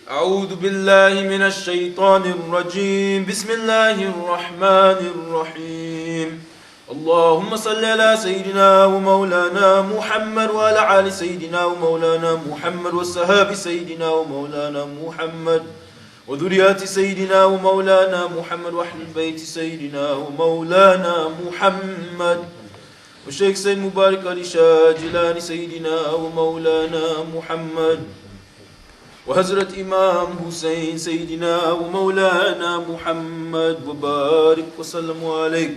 أعوذ بالله من الشيطان الرجيم. بسم الله الرحمن الرحيم. اللهم صل على سيدنا ومولانا محمد وعلى آل سيدنا ومولانا محمد والصحاب سيدنا ومولانا محمد وذريات سيدنا ومولانا محمد وأهل البيت سيدنا ومولانا محمد والشيخ سيد مبارك علي شاه جيلاني سيدنا ومولانا محمد وحضرة إمام حسين سيدنا ومولانا محمد وبارك وسلم عليه.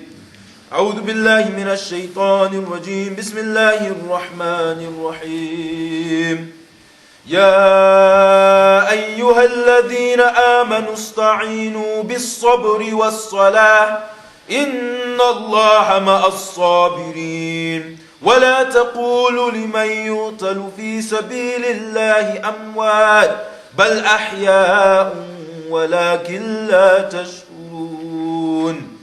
أعوذ بالله من الشيطان الرجيم. بسم الله الرحمن الرحيم. يا أيها الذين آمنوا استعينوا بالصبر والصلاة إن الله مع الصابرين ولا تقولوا لمن يقتل في سبيل الله أموات بل أحياء ولكن لا تشعرون.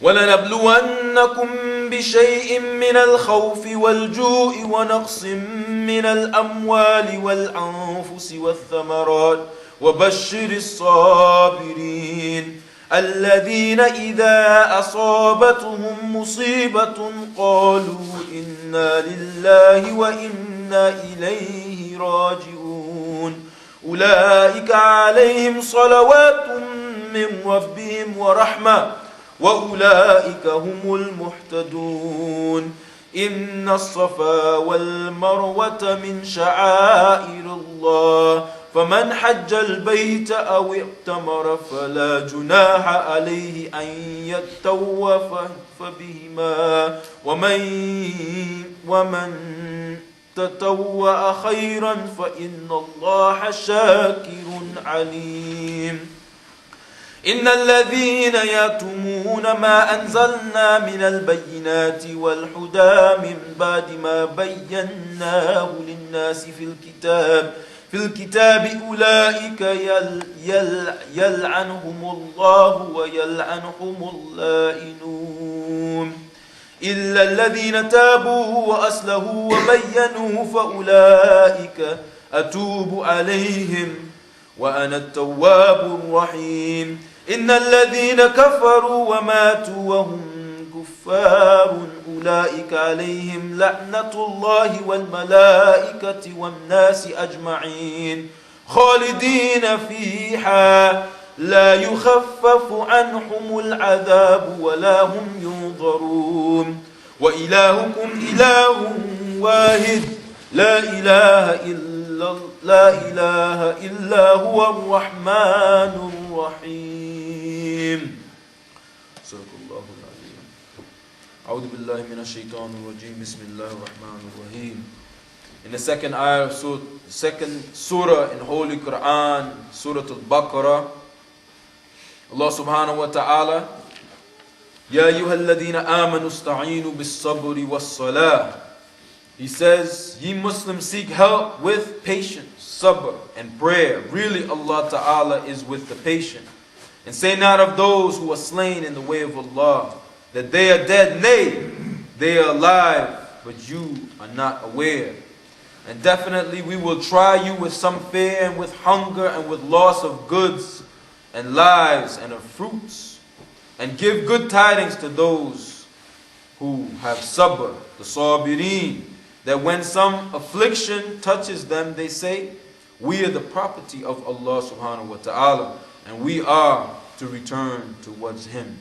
ولنبلونكم بشيء من الخوف والجوع ونقص من الأموال والأنفس والثمرات وبشر الصابرين الذين إذا أصابتهم مصيبة قالوا إنا لله وإنا إليه راجعون أولئك عليهم صلوات من ربهم ورحمة وأولئك هم المهتدون. إن الصفا والمروة من شعائر الله فمن حج البيت أو اعتمر فلا جناح عليه أن يطوف بهما ومن تطوع خيرا فإن الله شاكر عليم. إن الذين يكتمون ما أنزلنا من البينات والهدى من بعد ما بيناه للناس في الكتاب أولئك يلعنهم الله ويلعنهم اللائنون إلا الذين تابوا وأصلحوا وبينوا فأولئك أتوب عليهم وأنا التواب الرحيم. إن الذين كفروا وماتوا وهم كفار أولئك عليهم لعنة الله والملائكة والناس أجمعين خالدين فيها لا يخفف عنهم العذاب ولا هم ينظرون. وإلهكم إله واحد لا إله إلا هو الرحمن الرحيم. صدق الله العظيم. أعوذ بالله من الشيطان الرجيم. بسم الله الرحمن الرحيم. In the second ayah of second surah in Holy Quran, Surah Al-Baqarah, Allah subhanahu wa ta'ala, Ya ayyuhalladhina amanu ista'inu bis-sabri was-salah. He says, ye Muslims seek help with patience, sabr, and prayer. Really Allah Ta'ala is with the patient. And say not of those who are slain in the way of Allah, that they are dead. Nay, they are alive, but you are not aware. And definitely we will try you with some fear and with hunger and with loss of goods and lives and of fruits. And give good tidings to those who have sabr, the sabirin, that when some affliction touches them, they say, we are the property of Allah subhanahu wa ta'ala, and we are to return towards Him.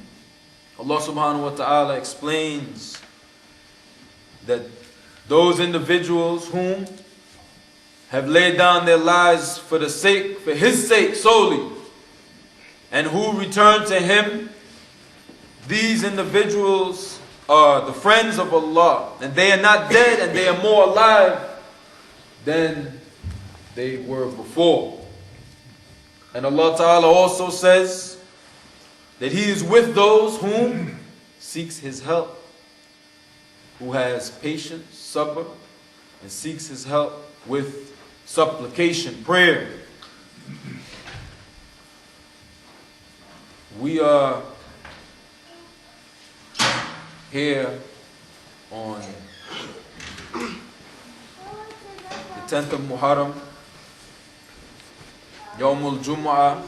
Allah subhanahu wa ta'ala explains that those individuals whom have laid down their lives for His sake solely, and who return to Him, these individuals are the friends of Allah, and they are not dead, and they are more alive than they were before. And Allah Ta'ala also says that He is with those whom seeks His help, who has patience, sabr, and seeks His help with supplication, prayer. We are here on the 10th of Muharram, Yawmul Jumu'ah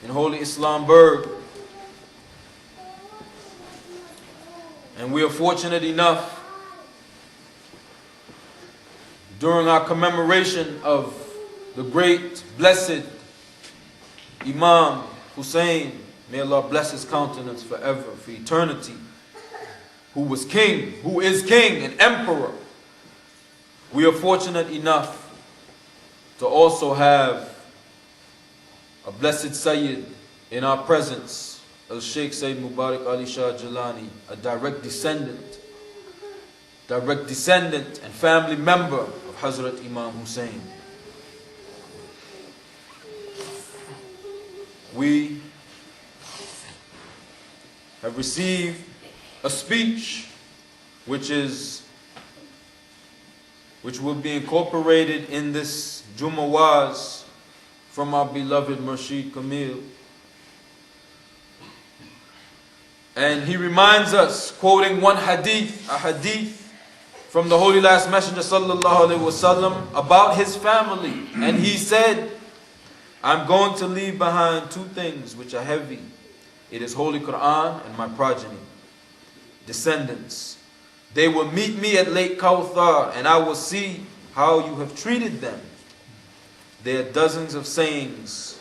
in Holy Islamburg. And we are fortunate enough during our commemoration of the great, blessed Imam Hussein, may Allah bless his countenance forever, for eternity, who was king, who is king and emperor. We are fortunate enough to also have a blessed Sayyid in our presence, Al-Sheikh Sayyid Mubarak Ali Shah Jalani, a direct descendant and family member of Hazrat Imam Hussein. We have received a speech which will be incorporated in this Jummah WAAZ from our beloved Murshid Kamil. And he reminds us, quoting one hadith, a hadith from the Holy Last Messenger sallallahu alaihi wasallam about his family. And he said, I'm going to leave behind two things which are heavy. It is Holy Quran and my progeny, descendants. They will meet me at Lake Kawthar, and I will see how you have treated them. There are dozens of sayings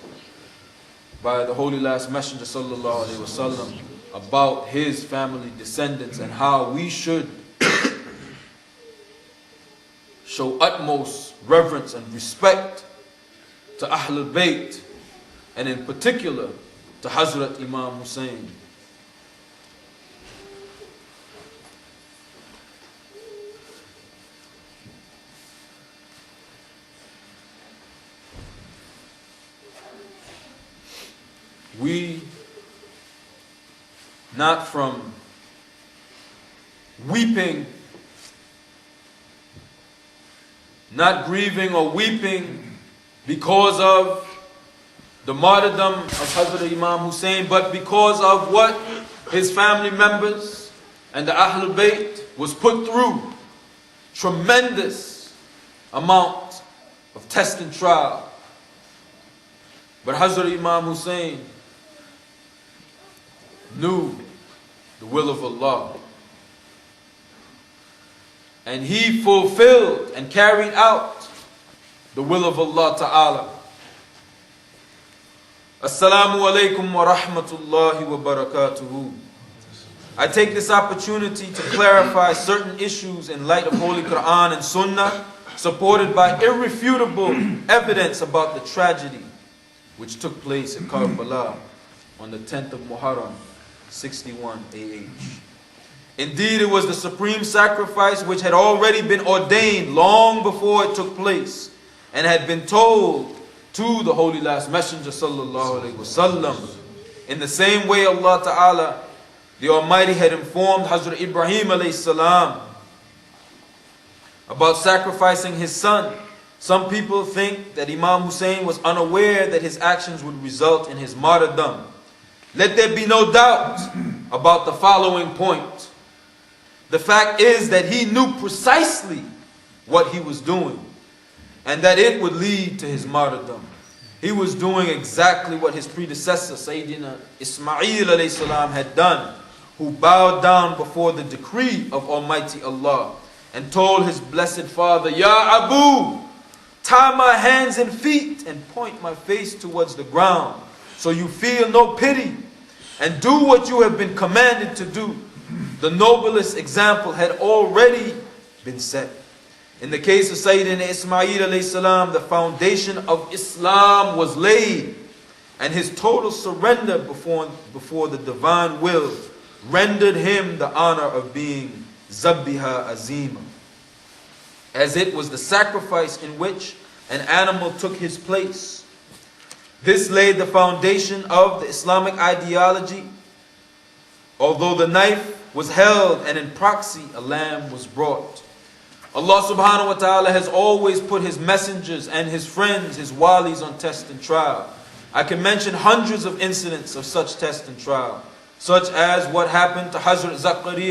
by the Holy Last Messenger sallallahu alaihi wasallam about his family descendants and how we should show utmost reverence and respect to Ahlul Bayt, and in particular to Hazrat Imam Hussein. We, not from weeping, not grieving or weeping because of the martyrdom of Hazrat Imam Hussein, but because of what his family members and the Ahlul Bayt was put through. Tremendous amount of test and trial. But Hazrat Imam Hussein knew the will of Allah, and he fulfilled and carried out the will of Allah Ta'ala. Assalamu alaikum wa rahmatullahi wa barakatuhu. I take this opportunity to clarify certain issues in light of Holy Quran and Sunnah, supported by irrefutable evidence about the tragedy which took place in Karbala on the 10th of Muharram, 61 AH. Indeed, it was the supreme sacrifice which had already been ordained long before it took place, and had been told to the Holy Last Messenger sallallahu alaihi wasallam. In the same way, Allah Ta'ala, the Almighty, had informed Hazrat Ibrahim alayhi salam about sacrificing his son. Some people think that Imam Hussein was unaware that his actions would result in his martyrdom. Let there be no doubt about the following point. The fact is that he knew precisely what he was doing, and that it would lead to his martyrdom. He was doing exactly what his predecessor, Sayyidina Ismail alayhi salam, had done, who bowed down before the decree of Almighty Allah and told his blessed father, Ya Abu, tie my hands and feet and point my face towards the ground, so you feel no pity, and do what you have been commanded to do. The noblest example had already been set. In the case of Sayyidina Ismail alayhi salam, the foundation of Islam was laid, and his total surrender before the divine will rendered him the honor of being Zabbiha Azima, as it was the sacrifice in which an animal took his place. This laid the foundation of the Islamic ideology. Although the knife was held and in proxy a lamb was brought. Allah subhanahu wa ta'ala has always put his messengers and his friends, his walis, on test and trial. I can mention hundreds of incidents of such test and trial, such as what happened to Hazrat Zakaria